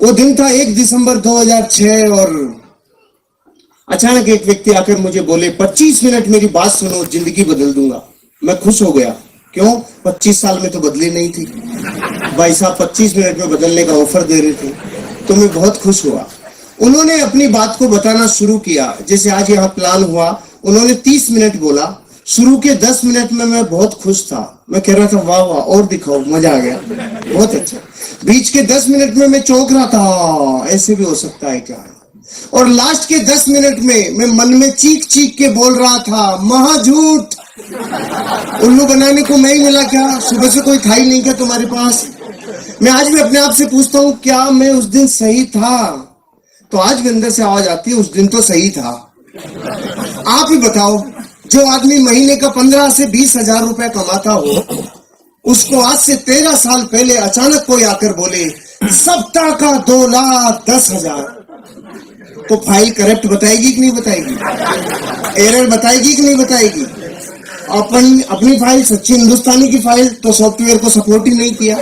वो दिन था 1 दिसंबर 2006 और अचानक एक व्यक्ति आकर मुझे बोले 25 मिनट मेरी बात सुनो, जिंदगी बदल दूंगा। मैं खुश हो गया। क्यों? 25 साल में तो बदली नहीं थी। भाई साहब 25 मिनट में बदलने का ऑफर दे रहे थे, तो मैं बहुत खुश हुआ। उन्होंने अपनी बात को बताना शुरू किया। जैसे आज यहाँ प्लान हुआ, उन्होंने 30 मिनट बोला। शुरू के 10 मिनट में मैं बहुत खुश था। मैं कह रहा था वाह वाह और दिखाओ, मजा आ गया, बहुत अच्छा। बीच के 10 मिनट में मैं चौंक रहा था, ऐसे भी हो सकता है क्या। और लास्ट के 10 मिनट में मैं मन में चीख चीख के बोल रहा था महा झूठ, उल्लू बनाने को मैं ही मिला क्या? सुबह से कोई था ही नहीं क्या तुम्हारे पास? मैं आज भी अपने आप से पूछता हूँ, क्या मैं उस दिन सही था? तो आज भी अंदर से आवाज आती है, उस दिन तो सही था। आप ही बताओ, जो आदमी महीने का 15 से 20 हजार रुपए कमाता हो, उसको आज से 13 साल पहले अचानक कोई आकर बोले सप्ताह का 2,10,000, तो फाइल करेक्ट बताएगी कि नहीं बताएगी? एरर बताएगी कि नहीं बताएगी? अपनी फाइल सच्ची हिंदुस्तानी की फाइल तो सॉफ्टवेयर को सपोर्ट ही नहीं किया,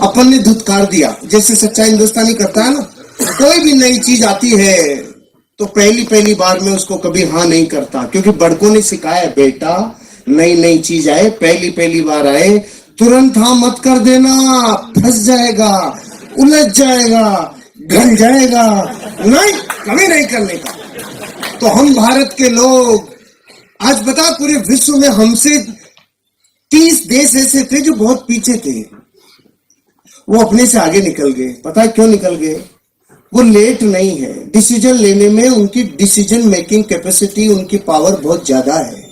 अपन ने धुतकार दिया। जैसे सच्चा हिंदुस्तानी करता है ना, कोई भी नई चीज आती है तो पहली बार में उसको कभी हाँ नहीं करता, क्योंकि बड़कों ने सिखाया है बेटा, नई चीज आए, पहली बार आए, तुरंत हाँ मत कर देना, फंस जाएगा, उलझ जाएगा, घल जाएगा, नहीं कभी नहीं करने का। तो हम भारत के लोग आज बता, पूरे विश्व में हमसे 30 देश ऐसे थे जो बहुत पीछे थे, वो अपने से आगे निकल गए। पता है क्यों निकल गए? वो लेट नहीं है, डिसीजन लेने में उनकी डिसीजन मेकिंग कैपेसिटी, उनकी पावर बहुत ज्यादा है।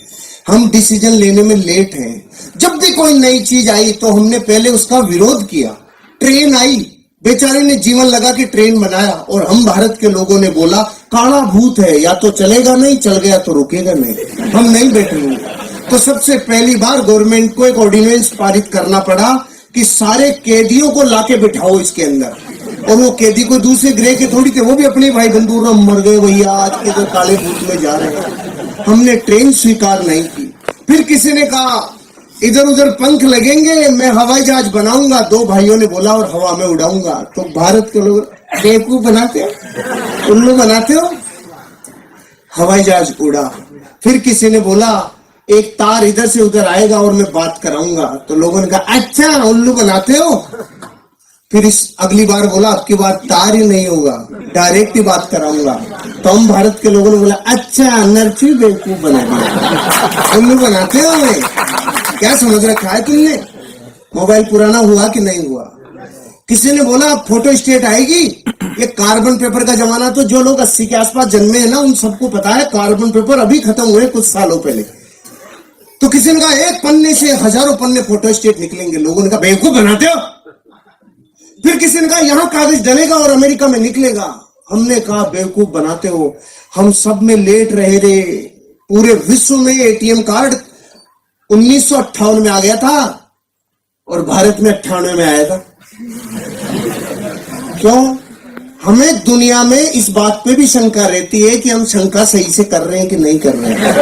हम डिसीजन लेने में लेट हैं। जब भी कोई नई चीज आई तो हमने पहले उसका विरोध किया। ट्रेन आई, बेचारे ने जीवन लगा के ट्रेन बनाया, और हम भारत के लोगों ने बोला काला भूत है, या तो चलेगा नहीं, चल गया तो रुकेगा नहीं, हम नहीं बैठेंगे। तो सबसे पहली बार गवर्नमेंट को एक ऑर्डिनेंस पारित करना पड़ा कि सारे कैदियों को लाके बिठाओ इसके अंदर। और वो कैदी को दूसरे ग्रह के थोड़ी थे, वो भी अपने भाई बंधु मर गए भैया, आज के तो काले भूत में जा रहे हैं। हमने ट्रेन स्वीकार नहीं की। फिर किसी ने कहा इधर उधर पंख लगेंगे, मैं हवाई जहाज बनाऊंगा। 2 भाइयों ने बोला और हवा में उड़ाऊंगा। तो भारत के लोग बेवकूफ बनाते हो, उल्लू बनाते हो, हवाई जहाज उड़ा। फिर किसी ने बोला एक तार इधर से उधर आएगा और मैं बात कराऊंगा। तो लोगों ने कहा अच्छा उल्लू बनाते हो। फिर इस अगली बार बोला अब की बार तार ही नहीं होगा, डायरेक्ट ही बात कराऊंगा। तो हम भारत के लोगों ने बोला अच्छा नरफी बेवकूफ बना दिया, उल्लू बनाते हो। हमें क्या समझ रखा है तुमने? मोबाइल पुराना हुआ कि नहीं हुआ? किसी ने बोला फोटो स्टेट आएगी, ये कार्बन पेपर का जमाना। तो जो लोग 80 के आसपास जन्मे हैं ना, उन सबको पता है कार्बन पेपर अभी खत्म हुए कुछ सालों पहले। तो किसी ने कहा एक पन्ने से हजारों पन्ने फोटो स्टेट निकलेंगे। लोगों ने कहा बेवकूफ बनाते हो। फिर किसी ने कहा यहां कागज डलेगा और अमेरिका में निकलेगा। हमने कहा बेवकूफ बनाते हो, हम सब में लेट रहे रे। पूरे विश्व में एटीएम कार्ड 1958 में आ गया था और भारत में 98 में आया था। क्यों? हमें दुनिया में इस बात पे भी शंका रहती है कि हम शंका सही से कर रहे हैं कि नहीं कर रहे हैं।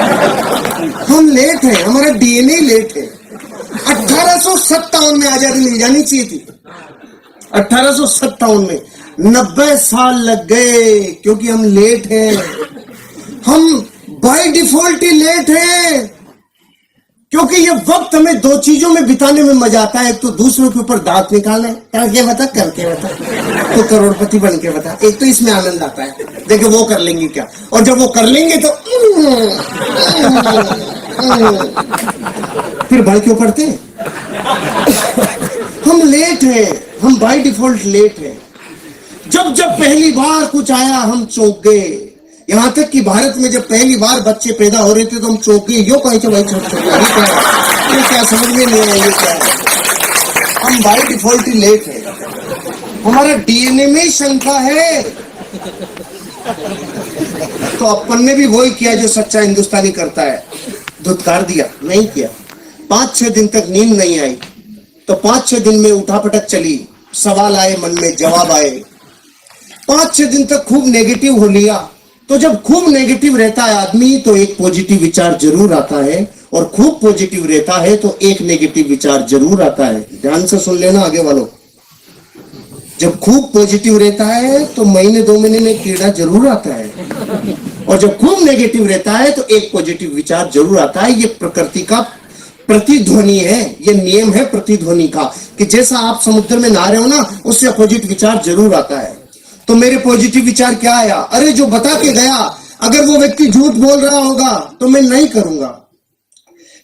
हम लेट हैं, हमारा डीएनए लेट है। 1857 में आजादी मिल जानी चाहिए थी। 1857 में 90 साल लग गए, क्योंकि हम लेट हैं। हम बाय डिफॉल्ट ही लेट हैं, क्योंकि ये वक्त हमें 2 चीजों में बिताने में मजा आता है। एक तो दूसरों के ऊपर दांत निकालना है, करके बता तो करोड़पति बन के बता। एक तो इसमें आनंद आता है, देखो वो कर लेंगे क्या, और जब वो कर लेंगे तो फिर भड़ क्यों पड़ते? हम लेट हैं, हम बाय डिफॉल्ट लेट हैं। जब पहली बार कुछ आया हम चौंक गए। यहां तक कि भारत में जब पहली बार बच्चे पैदा हो रहे थे तो हम चौंक गए। यो कहीं भाई छोटे ये क्या समझ में नहीं आया, ये क्या है? हम बाय डिफॉल्ट ही लेट है, हमारा डीएनए में शंका है। तो अपन ने भी वही किया जो सच्चा हिंदुस्तानी करता है, धुतकार दिया, नहीं किया। 5-6 दिन तक नींद नहीं आई, तो 5-6 दिन में उठापटक चली, सवाल आए मन में, जवाब आए। 5-6 दिन तक खूब नेगेटिव हो लिया। तो जब खूब नेगेटिव रहता है आदमी तो एक पॉजिटिव विचार जरूर आता है, और खूब पॉजिटिव रहता है तो एक नेगेटिव विचार जरूर आता है। ध्यान से सुन लेना आगे वालों। जब खूब पॉजिटिव रहता है तो महीने 2 महीने में कीड़ा जरूर आता है, और जब खूब नेगेटिव रहता है तो एक पॉजिटिव विचार जरूर आता है। ये प्रकृति का प्रतिध्वनि है, ये नियम है प्रतिध्वनि का, कि जैसा आप समुद्र में नहा रहे हो ना, उससे अपोजिट विचार जरूर आता है। तो मेरे पॉजिटिव विचार क्या आया? अरे जो बता के गया, अगर वो व्यक्ति झूठ बोल रहा होगा तो मैं नहीं करूंगा,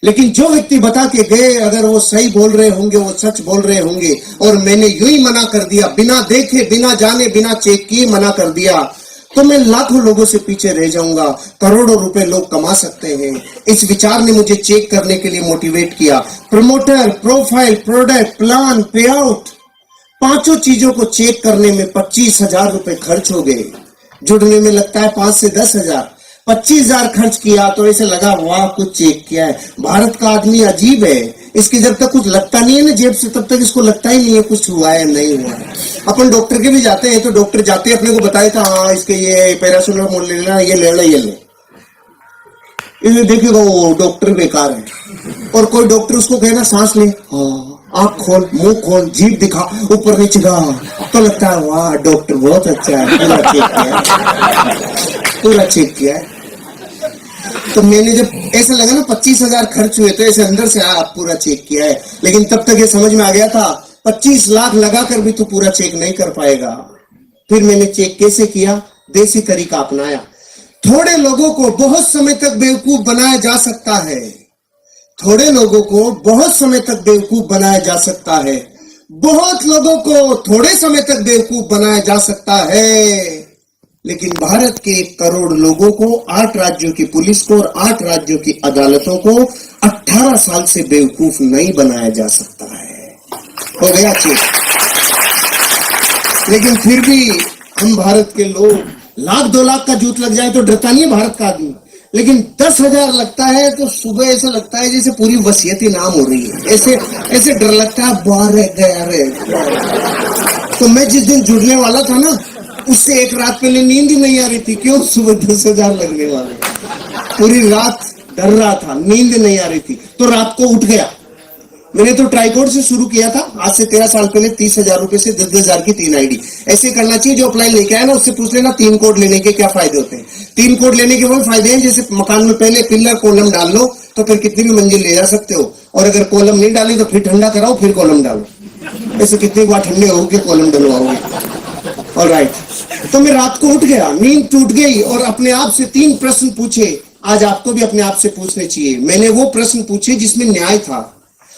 लेकिन जो व्यक्ति बता के गए अगर वो सही बोल रहे होंगे, वो सच बोल रहे होंगे, और मैंने यूं ही मना कर दिया, बिना देखे, बिना जाने, बिना चेक किए मना कर दिया, तो मैं लाखों लोगों से पीछे रह जाऊंगा। करोड़ों रुपए लोग कमा सकते हैं। इस विचार ने मुझे चेक करने के लिए मोटिवेट किया। प्रमोटर, प्रोफाइल, प्रोडक्ट, प्लान, पे आउट, पांचों चीजों को चेक करने में 25,000 रुपए खर्च हो गए। जुड़ने में लगता है 5 से 10,000। 25,000 खर्च किया तो ऐसे लगा वाह कुछ चेक किया है। भारत का आदमी अजीब है, इसकी जब तक कुछ लगता नहीं है ना जेब से, तब तक इसको लगता ही नहीं है कुछ हुआ है नहीं हुआ है। अपन डॉक्टर के भी जाते हैं तो डॉक्टर जाते अपने को बताए था, हाँ इसके ये पैरासिटामोल ले लेना, ये लेना, ये ले, इसे देखिएगा वो डॉक्टर बेकार है। और कोई डॉक्टर उसको कहे ना सांस ले, हाँ आंख खोल, मुंह खोल, जीभ दिखा, ऊपर नीचे गा, तो लगता है वाह डॉक्टर बहुत अच्छा है, पूरा चेक किया, पूरा चेक किया है। तो मैंने जब ऐसा लगा ना 25,000 खर्च हुए तो ऐसे अंदर से पूरा चेक किया है, लेकिन तब तक ये समझ में आ गया था 25 लाख लगाकर भी तू पूरा चेक नहीं कर पाएगा। फिर मैंने चेक कैसे किया? देसी तरीका अपनाया। थोड़े लोगों को बहुत समय तक बेवकूफ बनाया जा सकता है, थोड़े लोगों को बहुत समय तक बेवकूफ बनाया जा सकता है, बहुत लोगों को थोड़े समय तक बेवकूफ बनाया जा सकता है, लेकिन भारत के 1 करोड़ लोगों को, 8 राज्यों की पुलिस को और 8 राज्यों की अदालतों को 18 साल से बेवकूफ नहीं बनाया जा सकता है। हो गया चेक। लेकिन फिर भी हम भारत के लोग, लाख 2 लाख का जूत लग जाए तो डरता नहीं है भारत का आदमी, लेकिन 10,000 लगता है तो सुबह ऐसा लगता है जैसे पूरी वसीयत ही नाम हो रही है, ऐसे ऐसे डर लगता है बाहर रह गया रे। तो मैं जिस दिन जुड़ने वाला था ना, उससे 1 रात पहले नींद ही नहीं आ रही थी। क्यों? सुबह 10,000 लगने वाले, पूरी रात डर रहा था, नींद नहीं आ रही थी, तो रात को उठ गया। मैंने तो ट्राइकोड से शुरू किया था आज से 13 साल पहले। 30,000 रुपए से 10,000 की 3 आईडी। ऐसे करना चाहिए। जो अप्लाई लेके आया ना उससे पूछ लेना 3 कोड लेने के क्या फायदे होते हैं। 3 कोड लेने के वो फायदे हैं, जैसे मकान में पहले पिलर कॉलम डाल लो तो फिर कितनी भी मंजिल ले जा सकते हो, और अगर कॉलम नहीं डाली तो फिर ठंडा कराओ फिर कॉलम डालो। ऐसे कितनी बार ठंडे होगे कॉलम डलवाओगे। ऑलराइट, तो मैं रात को उठ गया, नींद टूट गई और अपने आप से 3 प्रश्न पूछे। आज आपको भी अपने आप से पूछने चाहिए। मैंने वो प्रश्न पूछे जिसमें न्याय था,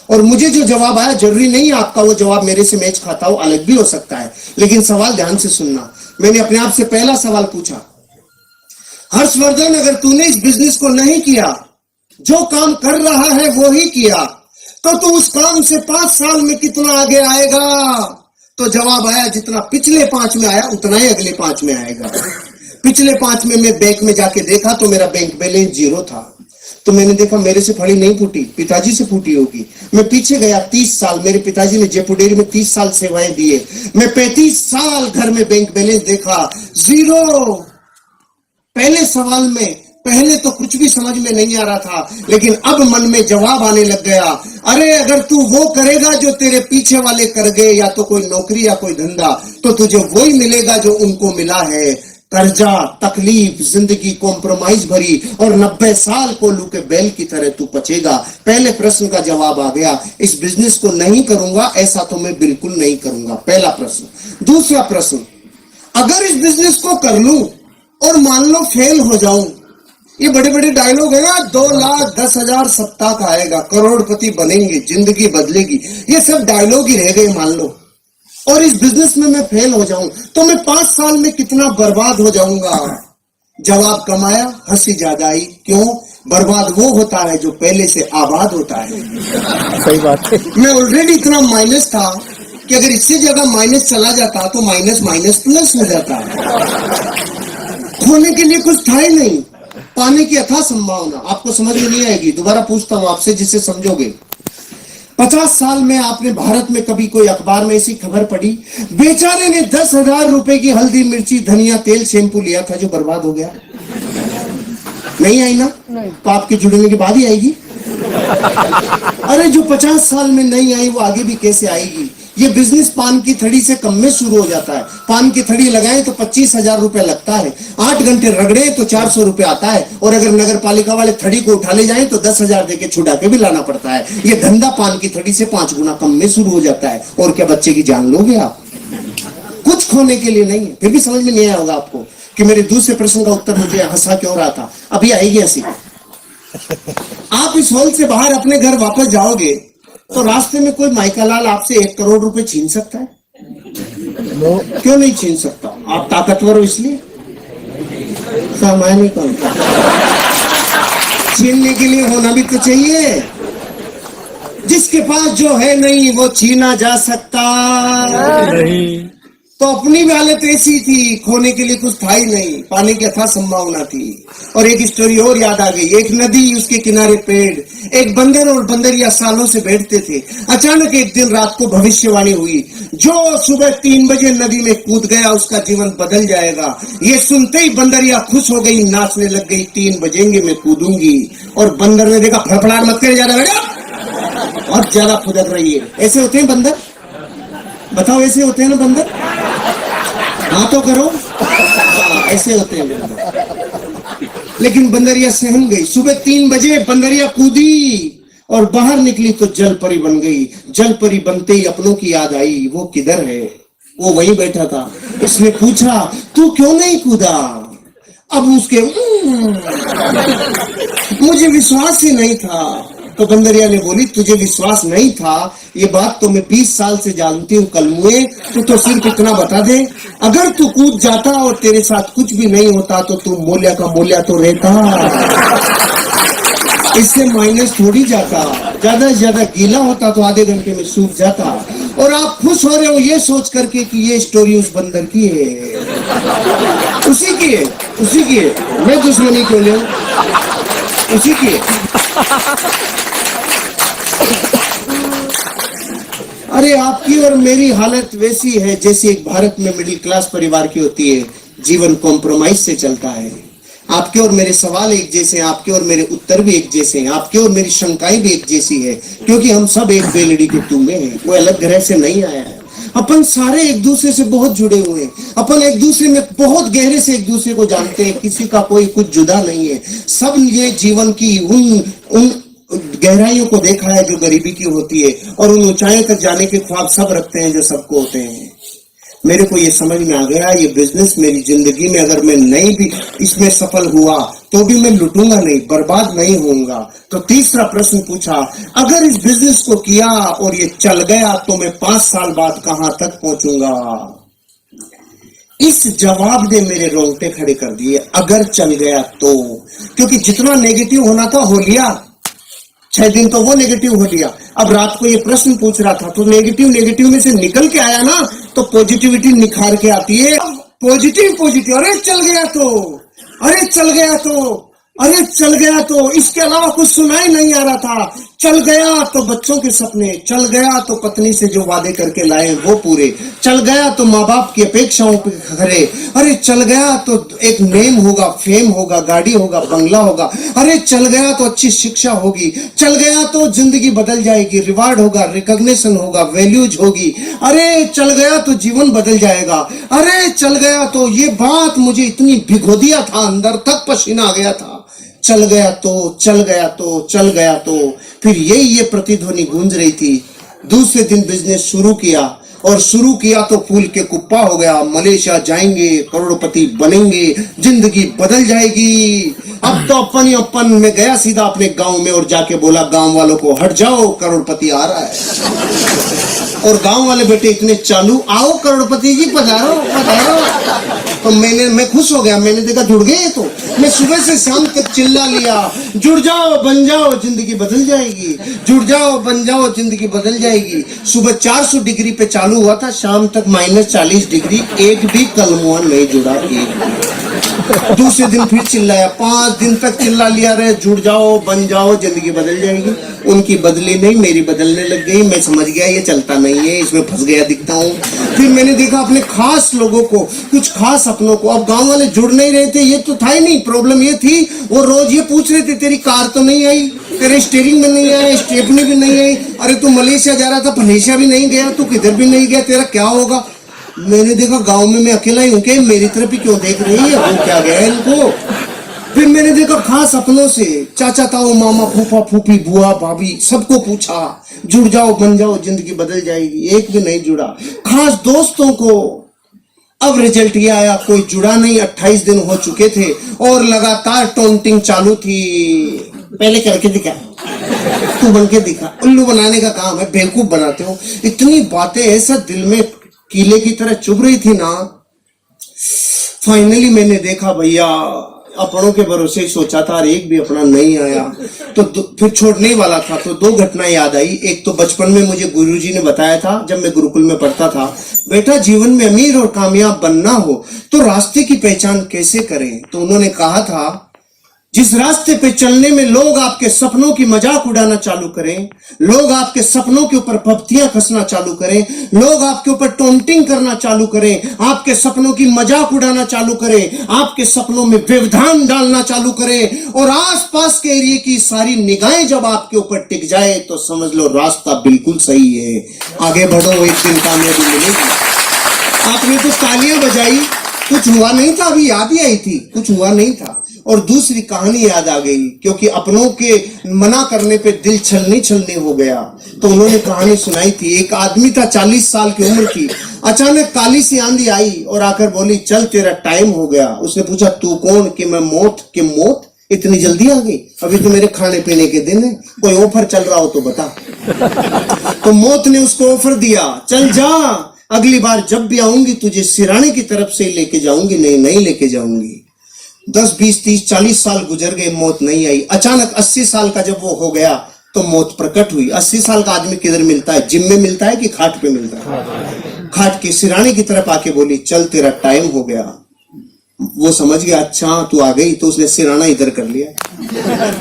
और मुझे जो जवाब आया, जरूरी नहीं आपका वो जवाब मेरे से मैच खाता हो, अलग भी हो सकता है, लेकिन सवाल ध्यान से सुनना। मैंने अपने आप से पहला सवाल पूछा, हर्षवर्धन अगर तूने इस बिजनेस को नहीं किया, जो काम कर रहा है वो ही किया, तो तू उस काम से 5 साल में कितना आगे आएगा? तो जवाब आया जितना पिछले 5 में आया उतना ही अगले 5 में आएगा। पिछले 5 में मैं बैंक में जाके देखा तो मेरा बैंक बैलेंस 0 था। तो मैंने देखा मेरे से फड़ी नहीं फूटी, पिताजी से फूटी होगी। मैं पीछे गया 30 साल, मेरे पिताजी ने जयपुर डेयरी में 30 साल सेवाएं दी है। मैं 35 साल घर में बैंक बैलेंस देखा 0। पहले सवाल में पहले तो कुछ भी समझ में नहीं आ रहा था, लेकिन अब मन में जवाब आने लग गया। अरे अगर तू वो करेगा जो तेरे पीछे वाले कर गए, या तो कोई नौकरी या कोई धंधा, तो तुझे वही मिलेगा जो उनको मिला है। कर्जा, तकलीफ, जिंदगी कॉम्प्रोमाइज भरी, और 90 साल कोल्लू के बैल की तरह तू पचेगा। पहले प्रश्न का जवाब आ गया, इस बिजनेस को नहीं करूंगा, ऐसा तो मैं बिल्कुल नहीं करूंगा। पहला प्रश्न। दूसरा प्रश्न, अगर इस बिजनेस को कर लूं और मान लो फेल हो जाऊं, ये बड़े बड़े डायलॉग है ना, 2,10,000 सप्ताह का आएगा, करोड़पति बनेंगे, जिंदगी बदलेगी, ये सब डायलॉग ही रह गए मान लो, और इस बिजनेस में मैं फेल हो जाऊं तो मैं 5 साल में कितना बर्बाद हो जाऊंगा? जवाब कम आया, हंसी ज्यादा आई। क्यों? बर्बाद वो होता है जो पहले से आबाद होता है। सही बात है। मैं ऑलरेडी इतना माइनस था कि अगर इससे ज्यादा माइनस चला जाता तो माइनस माइनस प्लस हो जाता। खोने के लिए कुछ था ही नहीं, पाने की अथाह संभावना। आपको समझ में नहीं आएगी, दोबारा पूछता हूं आपसे जिससे समझोगे। 50 साल में आपने भारत में कभी कोई अखबार में ऐसी खबर पढ़ी, बेचारे ने 10,000 रुपए की हल्दी, मिर्ची, धनिया, तेल, शैम्पू लिया था जो बर्बाद हो गया? नहीं आई ना? तो आपके जुड़ने के बाद ही आएगी। अरे जो 50 साल में नहीं आई वो आगे भी कैसे आएगी? ये बिजनेस पान की थड़ी से कम में शुरू हो जाता है। पान की थड़ी लगाएं तो 25,000 रुपया लगता है, 8 घंटे रगड़े तो 400 रुपया आता है, और अगर नगर पालिका वाले थड़ी को उठा ले जाएं तो 10,000 देके छुड़ा के भी लाना पड़ता है। ये धंधा पान की थड़ी से 5 गुना कम में शुरू हो जाता है। और क्या बच्चे की जान लोगे आप? कुछ खोने के लिए नहीं है। फिर भी समझ में नहीं आया होगा आपको कि मेरे दूसरे प्रश्न का उत्तर मुझे हंसा क्यों रहा था। अभी आएगी हंसी। आप इस हॉल से बाहर अपने घर वापस जाओगे तो रास्ते में कोई माइकालाल आपसे 1 करोड़ रुपए छीन सकता है? क्यों नहीं छीन सकता? आप ताकतवर हो इसलिए? मैं नहीं कहूँगा, छीनने के लिए होना भी तो चाहिए। जिसके पास जो है नहीं वो छीना जा सकता नहीं। तो अपनी भी हालत ऐसी थी, खोने के लिए कुछ था ही नहीं, पाने की अथाह संभावना थी। और एक स्टोरी और याद आ गई। एक नदी, उसके किनारे पेड़, एक बंदर और बंदरिया सालों से बैठते थे। अचानक एक दिन रात को भविष्यवाणी हुई, जो सुबह 3 बजे नदी में कूद गया उसका जीवन बदल जाएगा। ये सुनते ही बंदरिया खुश हो गई, नाचने लग गई, 3 बजेंगे मैं कूदूंगी। और बंदर ने देखा, फड़फड़ाहट मत करे ज्यादा बेटा, बहुत ज्यादा फुदक रही है। ऐसे होते हैं बंदर? बताओ, ऐसे होते हैं ना बंदर? हाँ तो करो। ऐसे होते हैं बंदर। लेकिन बंदरिया सहम गई। सुबह 3 बजे बंदरिया कूदी और बाहर निकली तो जल परी बन गई। जल परी बनते ही अपनों की याद आई, वो किधर है? वो वहीं बैठा था। उसने पूछा, तू क्यों नहीं कूदा? अब उसके मुझे विश्वास ही नहीं था। तो बंदरिया ने बोली, तुझे विश्वास नहीं था, ये बात तो मैं 20 साल से जानती हूँ कलमुए। तो सिर्फ इतना बता दे, अगर तू कूद जाता और तेरे साथ कुछ भी नहीं होता तो तू मोलिया का मोलिया तो रहता, इससे माइनस थोड़ी जाता। ज्यादा से ज्यादा गीला होता तो आधे घंटे में सूख जाता। और आप खुश हो रहे हो ये सोच करके कि ये स्टोरी उस बंदर की है, उसी की है, उसी की है। मैं दुश्मनी क्यों ले, उसी की है। अरे आपकी और मेरी हालत वैसी है जैसे एक भारत में मिडिल क्लास परिवार की होती है। जीवन कॉम्प्रोमाइज से चलता है। आपके और मेरे सवाल एक जैसे हैं, आपके और मेरे उत्तर भी एक जैसे हैं, आपके और मेरी शंकाएं भी एक जैसी है, क्योंकि हम सब एक बेलड़ी के टुम्बे हैं। कोई अलग ग्रह से नहीं आया है। अपन सारे एक दूसरे से बहुत जुड़े हुए हैं। अपन एक दूसरे में बहुत गहरे से एक दूसरे को जानते हैं। किसी का कोई कुछ जुदा नहीं है। सब ये जीवन की उन गहराइयों को देखा है जो गरीबी की होती है, और उन ऊंचाइयों तक जाने के ख्वाब सब रखते हैं जो सबको होते हैं। मेरे को ये समझ में आ गया, ये बिजनेस मेरी जिंदगी में अगर मैं नहीं भी इसमें सफल हुआ तो भी मैं लुटूंगा नहीं, बर्बाद नहीं होऊंगा। तो तीसरा प्रश्न पूछा, अगर इस बिजनेस को किया और ये चल गया तो मैं 5 साल बाद कहां तक पहुंचूंगा? इस जवाब ने मेरे रोंगटे खड़े कर दिए। अगर चल गया तो, क्योंकि जितना नेगेटिव होना था हो लिया। 6 दिन तो वो नेगेटिव हो लिया। अब रात को ये प्रश्न पूछ रहा था तो नेगेटिव में से निकल के आया ना, तो पॉजिटिविटी निखार के आती है। पॉजिटिव। अरे चल गया तो, अरे चल गया तो, अरे चल गया तो, इसके अलावा कुछ सुनाई नहीं आ रहा था। चल गया तो बच्चों के सपने, चल गया तो पत्नी से जो वादे करके लाए वो पूरे, चल गया तो माँ बाप की अपेक्षाओं पे खरे, अरे चल गया तो एक नेम होगा, फेम होगा, गाड़ी होगा, बंगला होगा, अरे चल गया तो अच्छी शिक्षा होगी, चल गया तो जिंदगी बदल जाएगी, रिवार्ड होगा, रिकॉग्निशन होगा, वैल्यूज होगी, अरे चल गया तो जीवन बदल जाएगा, अरे चल गया तो ये बात मुझे इतनी भिगो दिया था, अंदर तक पसीना आ गया था। चल गया तो, चल गया तो, चल गया तो, फिर ये प्रतिध्वनि गूंज रही थी। दूसरे दिन बिजनेस शुरू किया, और शुरू किया तो फूल के कुप्पा हो गया। मलेशिया जाएंगे, करोड़पति बनेंगे, जिंदगी बदल जाएगी। अब तो अपन में गया सीधा अपने गांव में और जाके बोला गांव वालों को, हट जाओ करोड़पति आ रहा है। और गांव वाले बेटे इतने चालू, आओ करोड़पति जी पधारो पधारो। तो मैं खुश हो गया। मैंने देखा जुड़ गए। तो मैं सुबह से शाम तक चिल्ला लिया, जुड़ जाओ बन जाओ जिंदगी बदल जाएगी, जुड़ जाओ बन जाओ जिंदगी बदल जाएगी। सुबह 400 डिग्री पे चालू हुआ था, शाम तक -40 डिग्री, एक भी कलमुआ नहीं जुड़ा। दूसरे दिन फिर चिल्लाया, 5 दिन तक चिल्ला लिया रहे, जुड़ जाओ बन जाओ जिंदगी बदल जाएगी। उनकी बदली नहीं, मेरी बदलने लग गई। मैं समझ गया ये चलता नहीं है, इसमें फंस गया दिखता हूँ। फिर मैंने देखा अपने खास लोगों को, कुछ खास सपनों को। अब गांव वाले जुड़ नहीं रहे थे, ये तो था ही नहीं। प्रॉब्लम ये थी, वो रोज ये पूछ रहे थे तेरी कार तो नहीं आई, तेरे स्टीयरिंग में नहीं आया, स्टेपनी भी नहीं आई, अरे तू मलेशिया जा रहा था, मलेशिया भी नहीं गया, तू किधर भी नहीं गया, तेरा क्या होगा। मैंने देखा गांव में मैं अकेला ही हूं कि मेरी तरफ ही क्यों देख रही है, वो क्या गया इनको। फिर मैंने देखा खास अपनों से, चाचा ताऊ, मामा, फूफा फूफी, बुआ भाभी, सबको पूछा जुड़ जाओ, बन जाओ, जिंदगी बदल जाएगी। एक भी नहीं जुड़ा। खास दोस्तों को, अब रिजल्ट ये आया, कोई जुड़ा नहीं। 28 दिन हो चुके थे और लगातार टॉन्टिंग चालू थी। पहले करके दिखा, तू बन के दिखा। उल्लू बनाने का काम है, बेवकूफ बनाते हो। इतनी बातें ऐसा दिल में कीले की तरह चुभ रही थी ना। फाइनली मैंने देखा भैया, अपनों के भरोसे ही सोचा था और एक भी अपना नहीं आया, तो फिर छोड़ने वाला था। तो 2 घटना याद आई। एक तो बचपन में मुझे गुरुजी ने बताया था, जब मैं गुरुकुल में पढ़ता था, बेटा जीवन में अमीर और कामयाब बनना हो तो रास्ते की पहचान कैसे करें। तो उन्होंने कहा था, जिस रास्ते पे चलने में लोग आपके सपनों की मजाक उड़ाना चालू करें, लोग आपके सपनों के ऊपर पपतियां कसना चालू करें, लोग आपके ऊपर टॉन्टिंग करना चालू करें, आपके सपनों की मजाक उड़ाना चालू करें, आपके सपनों में व्यवधान डालना चालू करें और आसपास के एरिया की सारी निगाहें जब आपके ऊपर टिक जाए तो समझ लो रास्ता बिल्कुल सही है, आगे बढ़ो, एक दिन कामयाबी मिलेगी। आपने तो तालियां बजाई, कुछ हुआ नहीं था, अभी याद ही आई थी, कुछ हुआ नहीं था। और दूसरी कहानी याद आ गई, क्योंकि अपनों के मना करने पे दिल छलनी छलनी हो गया। तो उन्होंने कहानी सुनाई थी। एक आदमी था, 40 साल की उम्र की, अचानक काली सी आंधी आई और आकर बोली, चल तेरा टाइम हो गया। उसने पूछा, तू कौन? कि मैं मौत। कि मौत इतनी जल्दी आ गई? अभी तो मेरे खाने पीने के दिन है, कोई ऑफर चल रहा हो तो बता। तो मौत ने उसको ऑफर दिया, चल जा, अगली बार जब भी आऊंगी तुझे सिराने की तरफ से लेके जाऊंगी, नहीं लेके जाऊंगी। 10, 20, 30, 40 साल गुजर गए, मौत नहीं आई। अचानक 80 साल का जब वो हो गया तो मौत प्रकट हुई। 80 साल का आदमी किधर मिलता है? जिम में मिलता है कि खाट पे मिलता है? खाट के सिराने की तरफ आके बोली, चल तेरा टाइम हो गया। वो समझ गया, अच्छा तू आ गई, तो उसने सिराना इधर कर लिया।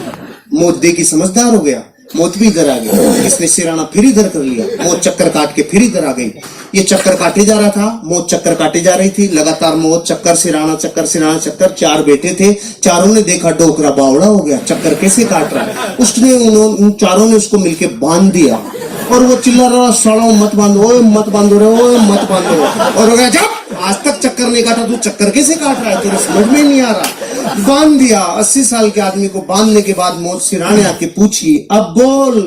मौत देखी, समझदार हो गया, मौत भी इधर आ गई। इसने सिराना फिर इधर कर लिया, मौत चक्कर काट के फिर इधर आ गई। ये चक्कर काटे जा रहा था, मौत चक्कर काटे जा रही थी, लगातार मौत चक्कर सिराना चक्कर सिराना चक्कर। 4 बेटे थे, चारों ने देखा डोकरा बावड़ा हो गया, चक्कर कैसे काट रहा है। उसने उन चारों ने उसको मिलके बांध दिया और वो चिल्ला रहा, सालों मत बांधो, ओए मत बांधो रे, ओए मत बांधो। और हो गया, जब आज तक चक्कर नहीं काटा, तू चक्कर कैसे काट रहा है, तेरे समझ में नहीं आ रहा। बांध दिया। 80 साल के आदमी को बांधने के बाद मौत सिराने आके पूछी, अब बोल।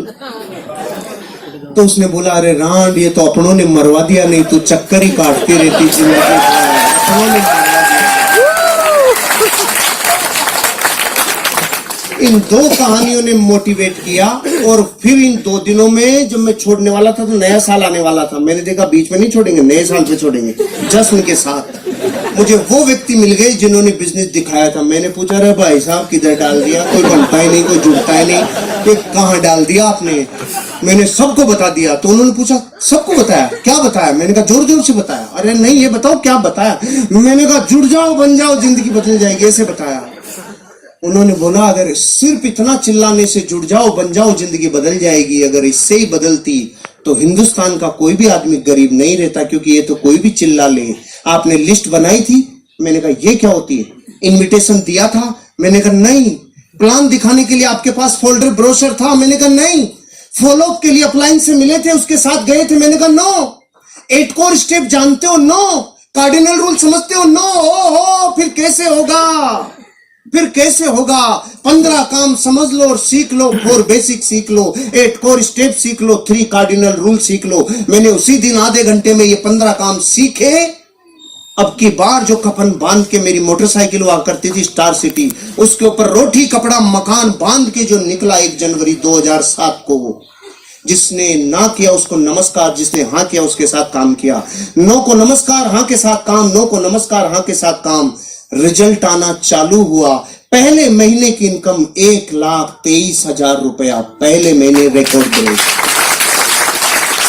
तो उसने बोला, अरे रांड, ये तो अपनों ने मरवा दिया, नहीं तू चक्कर ही काटती रहती जिंदगी। इन 2 कहानियों ने मोटिवेट किया। और फिर इन 2 दिनों में जब मैं छोड़ने वाला था तो नया साल आने वाला था, मैंने देखा बीच में नहीं छोड़ेंगे, नए साल पे छोड़ेंगे जश्न के साथ। मुझे वो व्यक्ति मिल गए जिन्होंने बिजनेस दिखाया था। मैंने पूछा, अरे भाई साहब किधर डाल दिया, कोई बनता ही नहीं, कोई जुड़ता ही नहीं, तो कहाँ डाल दिया आपने? मैंने सबको बता दिया। तो उन्होंने पूछा, सबको बताया? क्या बताया? मैंने कहा जोर जोर से बताया। अरे नहीं, ये बताओ क्या बताया? मैंने कहा जुड़ जाओ, बन जाओ, जिंदगी बदल जाएगी, ऐसे बताया। उन्होंने बोला, अगर सिर्फ इतना चिल्लाने से जुड़ जाओ, बन जाओ, जिंदगी बदल जाएगी, अगर इससे ही बदलती तो हिंदुस्तान का कोई भी आदमी गरीब नहीं रहता, क्योंकि ये तो कोई भी चिल्ला ले। आपने लिस्ट बनाई थी? मैंने कहा ये क्या होती है? इनविटेशन दिया था? मैंने कहा नहीं। प्लान दिखाने के लिए आपके पास फोल्डर ब्रोशर था? मैंने कहा नहीं। फॉलो अप के लिए अप्लायंस से मिले थे, उसके साथ गए थे? मैंने कहा नो। 8 कोर स्टेप जानते हो? नो। कार्डिनल रूल समझते हो? नो। हो फिर कैसे होगा? फिर कैसे होगा? 15 काम समझ लो और सीख लो। 4 बेसिक सीख लो, 8 कोर स्टेप सीख लो, 3 कार्डिनल रूल सीख लो। मैंने उसी दिन आधे घंटे में ये 15 काम सीखे। अब की बार जो कफन बांध के मेरी मोटरसाइकिल हुआ करती थी स्टार सिटी, उसके ऊपर रोटी कपड़ा मकान बांध के जो निकला 1 जनवरी 2007 को, जिसने ना किया उसको नमस्कार, जिसने हाँ किया उसके साथ काम किया। नो को नमस्कार, हाँ के साथ काम, नो को नमस्कार, हाँ के साथ काम। रिजल्ट आना चालू हुआ। पहले महीने की इनकम 1,23,000 रुपया, पहले महीने रिकॉर्ड ब्रेक।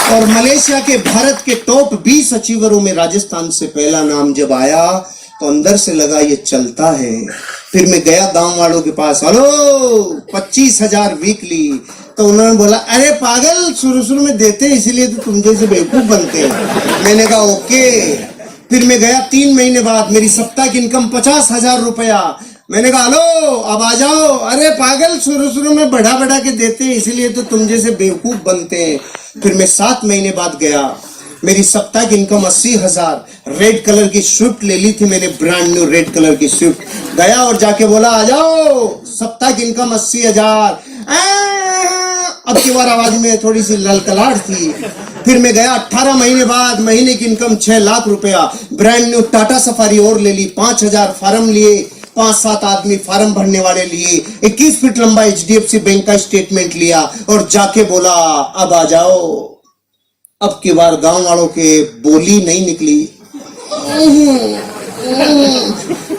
और मलेशिया के भारत के टॉप 20 अचीवरों में राजस्थान से पहला नाम जब आया तो अंदर से लगा ये चलता है। फिर मैं गया गांव वालों के पास, हेलो 25,000 वीकली। तो उन्होंने बोला, अरे पागल, शुरू में देते हैं इसीलिए तो तुम जैसे बेवकूफ बनते हैं। मैंने कहा ओके। फिर मैं गया 3 महीने बाद, मेरी साप्ताहिक इनकम 50,000 रुपया। मैंने कहा हेलो अब आ जाओ। अरे पागल, शुरू में बढ़ा के देते हैं, इसीलिए तो तुम जैसे बेवकूफ बनते हैं। फिर मैं 7 महीने बाद गया, मेरी साप्ताहिक इनकम 80,000। रेड कलर की स्विफ्ट ले ली थी मैंने, ब्रांड न्यू रेड कलर की स्विफ्ट। गया और जाके बोला आ जाओ, साप्ताहिक इनकम 80,000। अब की बार आवाज में थोड़ी सी ललकलाहट थी। फिर मैं गया 18 महीने बाद, महीने की इनकम 6 लाख रुपया। ब्रांड न्यू टाटा सफारी और ले ली, 5,000 फार्म लिए, 5-7 आदमी फार्म भरने वाले लिए, 21 फीट लंबा HDFC बैंक का स्टेटमेंट लिया और जाके बोला अब आ जाओ। अब की बार गांव वालों के बोली नहीं निकली,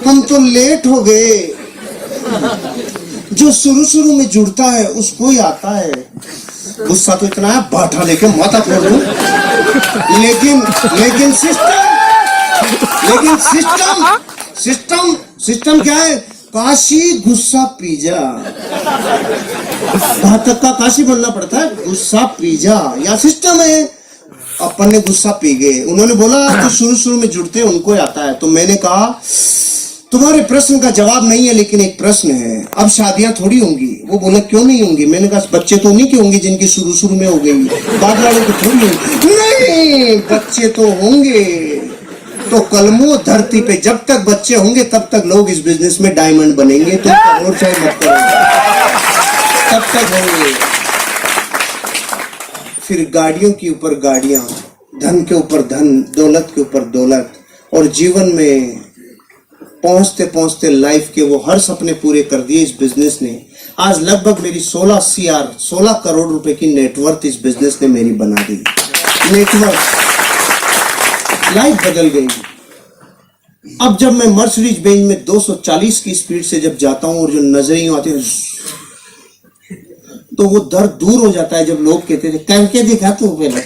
हम तो लेट हो गए। जो शुरू में जुड़ता है उसको ही आता है। गुस्सा तो इतना है बाठा लेके माथा फोड़ दूं, लेकिन सिस्टम क्या है? काशी गुस्सा पीजा, घातक का काशी बनना पड़ता है। गुस्सा पीजा या सिस्टम है। अपन ने गुस्सा पी गए। उन्होंने बोला तो शुरू में जुड़ते हैं उनको आता है। तो मैंने कहा तुम्हारे प्रश्न का जवाब नहीं है, लेकिन एक प्रश्न है, अब शादियां थोड़ी होंगी। वो बोले क्यों नहीं होंगी? मैंने कहा बच्चे तो नहीं के होंगे जिनकी शुरू में हो गई, बाद वालों की थोड़ी होंगी। नहीं, बच्चे तो होंगे। तो कलमो धरती पे जब तक बच्चे होंगे तब तक लोग इस बिजनेस में डायमंड बनेंगे। तो करोड़ चाहे मत करो, तब तक होंगे। फिर गाड़ियों के ऊपर गाड़ियां, धन के ऊपर धन, दौलत के ऊपर दौलत, और जीवन में पहुंचते लाइफ के वो हर सपने पूरे कर दिए इस बिजनेस ने। आज लगभग मेरी 16 करोड़ रुपए की नेटवर्थ इस बिजनेस ने मेरी बना दी। नेटवर्थ, लाइफ बदल गई। अब जब मैं मर्सिडीज बेंज में 240 की स्पीड से जब जाता हूं और जो नजरें आती हैं तो वो दर्द दूर हो जाता है। जब लोग कहते थे करके दिखा तू पहले।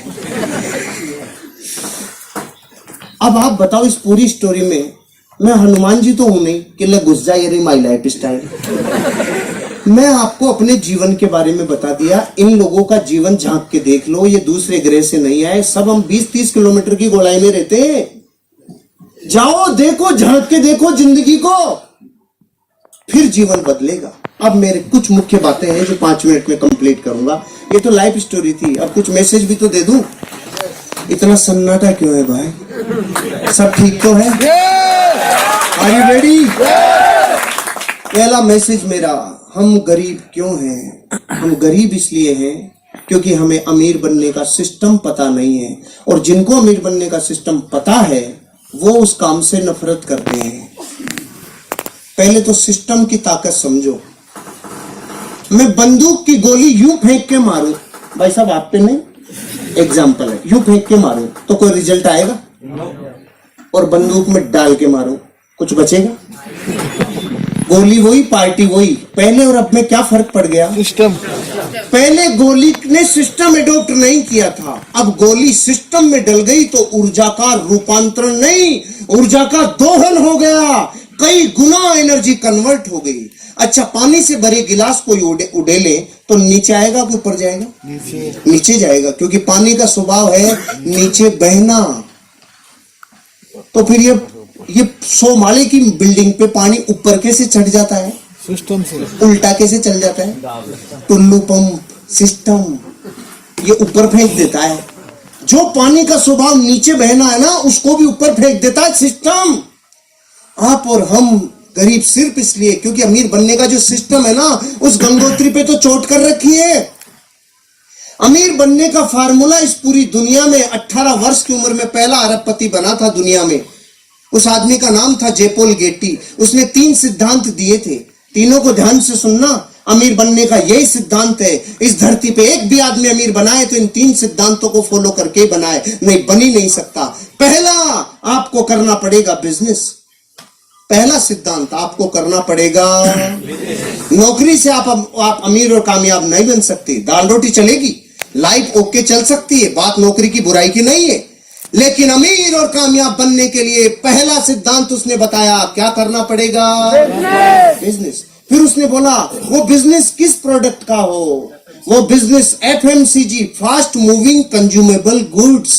अब आप बताओ इस पूरी स्टोरी में मैं हनुमान जी तो हूं नहीं कि ले घुस जा ये माई लाइफ स्टाइल। मैं आपको अपने जीवन के बारे में बता दिया। इन लोगों का जीवन झांक के देख लो, ये दूसरे ग्रह से नहीं आए। सब हम 20-30 किलोमीटर की गोलाई में रहते हैं। जाओ देखो, झांक के देखो जिंदगी को, फिर जीवन बदलेगा। अब मेरे कुछ मुख्य बातें हैं जो 5 मिनट में कंप्लीट करूंगा। ये तो लाइफ स्टोरी थी, अब कुछ मैसेज भी तो दे दूं। इतना सन्नाटा क्यों है भाई? सब ठीक तो है? Are you ready? पहला मैसेज मेरा, हम गरीब क्यों हैं? हम गरीब इसलिए हैं क्योंकि हमें अमीर बनने का सिस्टम पता नहीं है, और जिनको अमीर बनने का सिस्टम पता है वो उस काम से नफरत करते हैं। पहले तो सिस्टम की ताकत समझो। मैं बंदूक की गोली यूं फेंक के मारूं, भाई साहब आप पे नहीं, एग्जाम्पल है, यूं फेंक के मारूं तो कोई रिजल्ट आएगा? और बंदूक में डाल के मारूं कुछ बचेगा? गोली वही, पार्टी वही। पहले और अब में क्या फर्क पड़ गया? सिस्टम। पहले गोली ने सिस्टम एडॉप्ट नहीं किया था, अब गोली सिस्टम में डल गई तो ऊर्जा का रूपांतरण नहीं, ऊर्जा का दोहन हो गया। कई गुना एनर्जी कन्वर्ट हो गई। अच्छा, पानी से भरे गिलास कोई उड़ेले तो नीचे आएगा कि ऊपर जाएगा? नीचे जाएगा, क्योंकि पानी का स्वभाव है नीचे बहना। तो फिर ये 100 माले की बिल्डिंग पे पानी ऊपर कैसे चढ़ जाता है? सिस्टम से। उल्टा कैसे चल जाता है? टुल्लू पंप सिस्टम ये ऊपर फेंक देता है। जो पानी का स्वभाव नीचे बहना है ना, उसको भी ऊपर फेंक देता है सिस्टम। आप और हम गरीब सिर्फ इसलिए क्योंकि अमीर बनने का जो सिस्टम है ना, उस गंगोत्री पे तो चोट कर रखी है। अमीर बनने का फार्मूला इस पूरी दुनिया में 18 वर्ष की उम्र में पहला अरबपति बना था दुनिया में। उस आदमी का नाम था जेपोल गेटी। उसने 3 सिद्धांत दिए थे, तीनों को ध्यान से सुनना। अमीर बनने का यही सिद्धांत है। इस धरती पे एक भी आदमी अमीर बनाए तो इन 3 सिद्धांतों को फॉलो करके बनाए, नहीं बन ही नहीं सकता। पहला, आपको करना पड़ेगा बिजनेस। पहला सिद्धांत, आपको करना पड़ेगा। नौकरी से आप अमीर और कामयाब नहीं बन सकते। दाल रोटी चलेगी, लाइफ ओके चल सकती है, बात नौकरी की बुराई की नहीं है, लेकिन अमीर और कामयाब बनने के लिए पहला सिद्धांत उसने बताया, क्या करना पड़ेगा? बिजनेस। फिर उसने बोला वो बिजनेस किस प्रोडक्ट का हो? वो business FMCG, fast moving consumable goods.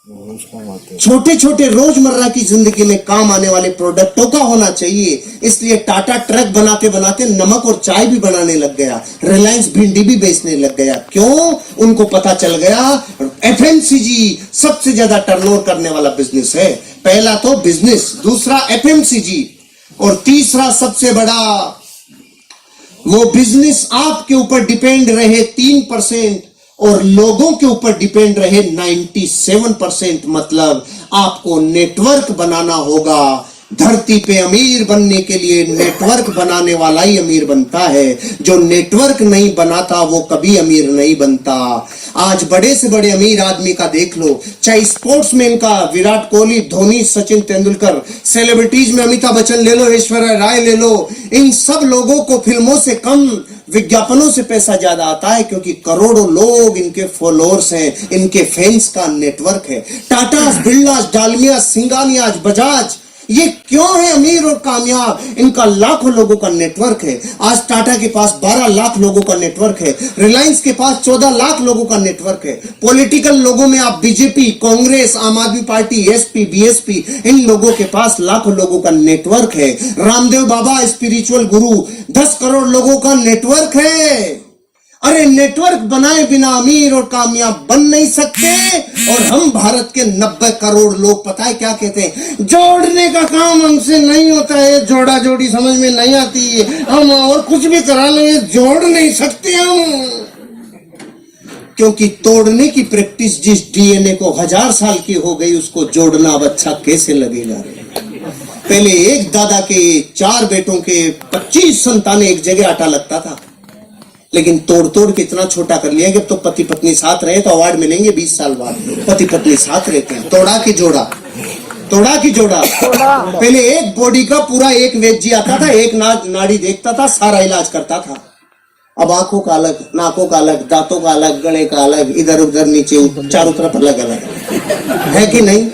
छोटे छोटे रोजमर्रा की जिंदगी में काम आने वाले प्रोडक्टों का होना चाहिए। इसलिए टाटा ट्रक बनाते बनाते नमक और चाय भी बनाने लग गया, रिलायंस भिंडी भी बेचने लग गया। क्यों? उनको पता चल गया एफएमसीजी सबसे ज्यादा टर्नओवर करने वाला बिजनेस है। पहला तो बिजनेस, दूसरा एफएमसीजी, और तीसरा सबसे बड़ा वो बिजनेस आपके ऊपर डिपेंड रहे 3% और लोगों के ऊपर डिपेंड रहे 97%। मतलब आपको नेटवर्क बनाना होगा। धरती पे अमीर बनने के लिए नेटवर्क बनाने वाला ही अमीर बनता है। जो नेटवर्क नहीं बनाता वो कभी अमीर नहीं बनता। आज बड़े से बड़े अमीर आदमी का देख लो, चाहे स्पोर्ट्समैन का विराट कोहली, धोनी, सचिन तेंदुलकर, सेलिब्रिटीज में अमिताभ बच्चन ले लो, ऐश्वर्या राय ले लो, इन सब लोगों को फिल्मों से कम विज्ञापनों से पैसा ज्यादा आता है, क्योंकि करोड़ों लोग इनके फॉलोअर्स हैं, इनके फैंस का नेटवर्क है। टाटा, बिरला, डालमिया, सिंगानिया, बजाज, ये क्यों है अमीर और कामयाब? इनका लाखों लोगों का नेटवर्क है। आज टाटा के पास 12 लाख लोगों का नेटवर्क है, रिलायंस के पास 14 लाख लोगों का नेटवर्क है। पॉलिटिकल लोगों में आप बीजेपी, कांग्रेस, आम आदमी पार्टी, एसपी, बीएसपी, इन लोगों के पास लाखों लोगों का नेटवर्क है। रामदेव बाबा स्पिरिचुअल गुरु, 10 करोड़ लोगों का नेटवर्क है। अरे नेटवर्क बनाए बिना अमीर और कामयाब बन नहीं सकते। और हम भारत के 90 करोड़ लोग पता है क्या कहते हैं? जोड़ने का काम हमसे नहीं होता है, जोड़ा जोड़ी समझ में नहीं आती है, हम और कुछ भी करा लेंगे, जोड़ नहीं सकते हम। क्योंकि तोड़ने की प्रैक्टिस जिस डीएनए को 1000 साल की हो गई, उसको जोड़ना अब अच्छा कैसे लगेगा? पहले एक दादा के 4 बेटों के 25 संतानें एक जगह आटा लगता था, लेकिन तोड़ तोड़ के इतना छोटा कर लिया कि अब तो पति पत्नी साथ रहे तो अवार्ड मिलेंगे 20 साल बाद। पति पत्नी साथ रहते हैं, तोड़ा की जोड़ा, तोड़ा की जोड़ा। पहले एक बॉडी का पूरा एक वेद जी आता था, एक नाड़ी देखता था, सारा इलाज करता था। अब आंखों का अलग, नाकों का अलग, दांतों का अलग, गले का अलग, इधर उधर नीचे चारों तरफ अलग अलग है कि नहीं?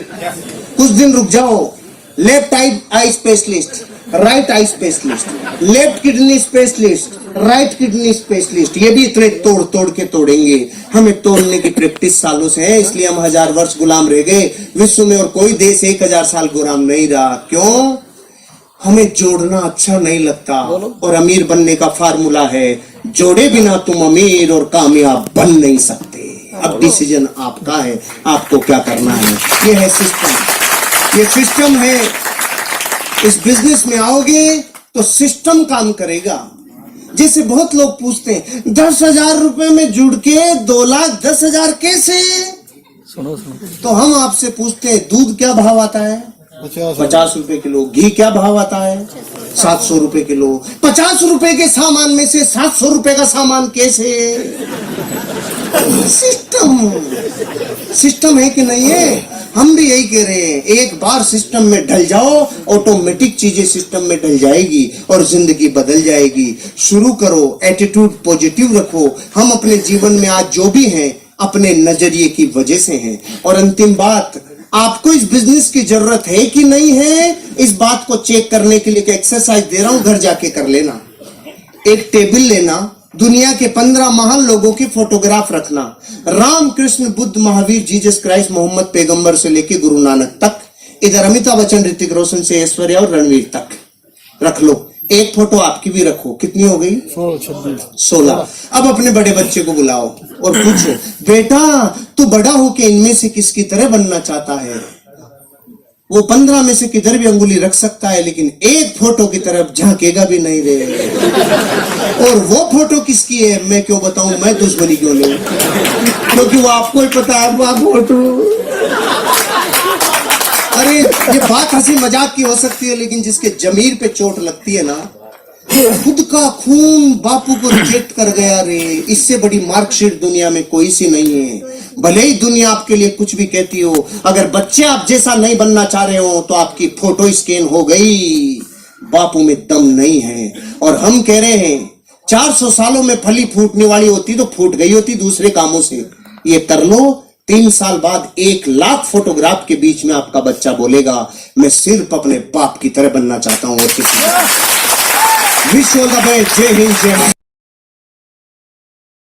कुछ दिन रुक जाओ। Left eye specialist, right eye specialist, left kidney specialist, right kidney specialist, ये भी इतने तोड़ तोड़ के तोड़ेंगे। हमें तोड़ने की प्रैक्टिस सालों से है, इसलिए हम 1000 वर्ष गुलाम रह गए। विश्व में और कोई देश 1000 साल गुलाम नहीं रहा। क्यों? हमें जोड़ना अच्छा नहीं लगता। और अमीर बनने का फार्मूला है, जोड़े बिना तुम अमीर और कामयाब बन नहीं सकते। अब डिसीजन आपका है, आपको क्या करना है। ये है सिस्टम, ये सिस्टम है। इस बिजनेस में आओगे तो सिस्टम काम करेगा। जैसे बहुत लोग पूछते हैं 10,000 रुपए में जुड़ के 2,10,000 कैसे? सुनो तो हम आपसे पूछते हैं दूध क्या भाव आता है? 50 रुपए किलो। घी क्या भाव आता है? 700 रुपए किलो। 50 रुपए के सामान में से 700 रुपए का सामान कैसे? सिस्टम है कि नहीं है? हम भी यही कह रहे हैं, एक बार सिस्टम में ढल जाओ, ऑटोमेटिक चीजें सिस्टम में ढल जाएगी और जिंदगी बदल जाएगी। शुरू करो, एटीट्यूड पॉजिटिव रखो। हम अपने जीवन में आज जो भी हैं अपने नजरिए की वजह से हैं। और अंतिम बात, आपको इस बिजनेस की जरूरत है कि नहीं है, इस बात को चेक करने के लिए एक एक्सरसाइज दे रहा हूं, घर जाके कर लेना। एक टेबल लेना, दुनिया के 15 महान लोगों की फोटोग्राफ रखना, राम, कृष्ण, बुद्ध, महावीर, जीसस क्राइस्ट, मोहम्मद पैगंबर से लेके गुरु नानक तक। इधर अमिताभ बच्चन, ऋतिक रोशन से ऐश्वर्या और रणवीर तक रख लो। एक फोटो आपकी भी रखो। कितनी हो गई? 16। अब अपने बड़े बच्चे को बुलाओ और पूछो, बेटा तू बड़ा होके इनमें से किसकी तरह बनना चाहता है? वो 15 में से किधर भी अंगुली रख सकता है, लेकिन एक फोटो की तरफ झांकेगा भी नहीं रे। और वो फोटो किसकी है मैं क्यों बताऊं, मैं दुश्मनी क्यों लूं? क्योंकि वो आपको ही पता है वो फोटो। अरे ये बात हंसी मजाक की हो सकती है, लेकिन जिसके जमीर पे चोट लगती है ना, खुद का खून बापू को रिजेक्ट कर गया रे, इससे बड़ी मार्कशीट दुनिया में कोई सी नहीं है। भले ही दुनिया आपके लिए कुछ भी कहती हो, अगर बच्चे आप जैसा नहीं बनना चाह रहे हो तो आपकी फोटो स्कैन हो गई, बापू में दम नहीं है। और हम कह रहे हैं 400 सालों में फली फूटने वाली होती तो फूट गई होती दूसरे कामों से। ये कर लो, 3 साल बाद 1 लाख फोटोग्राफ के बीच में आपका बच्चा बोलेगा मैं सिर्फ अपने बाप की तरह बनना चाहता हूं और किसी। विश्व जय हिंद, जय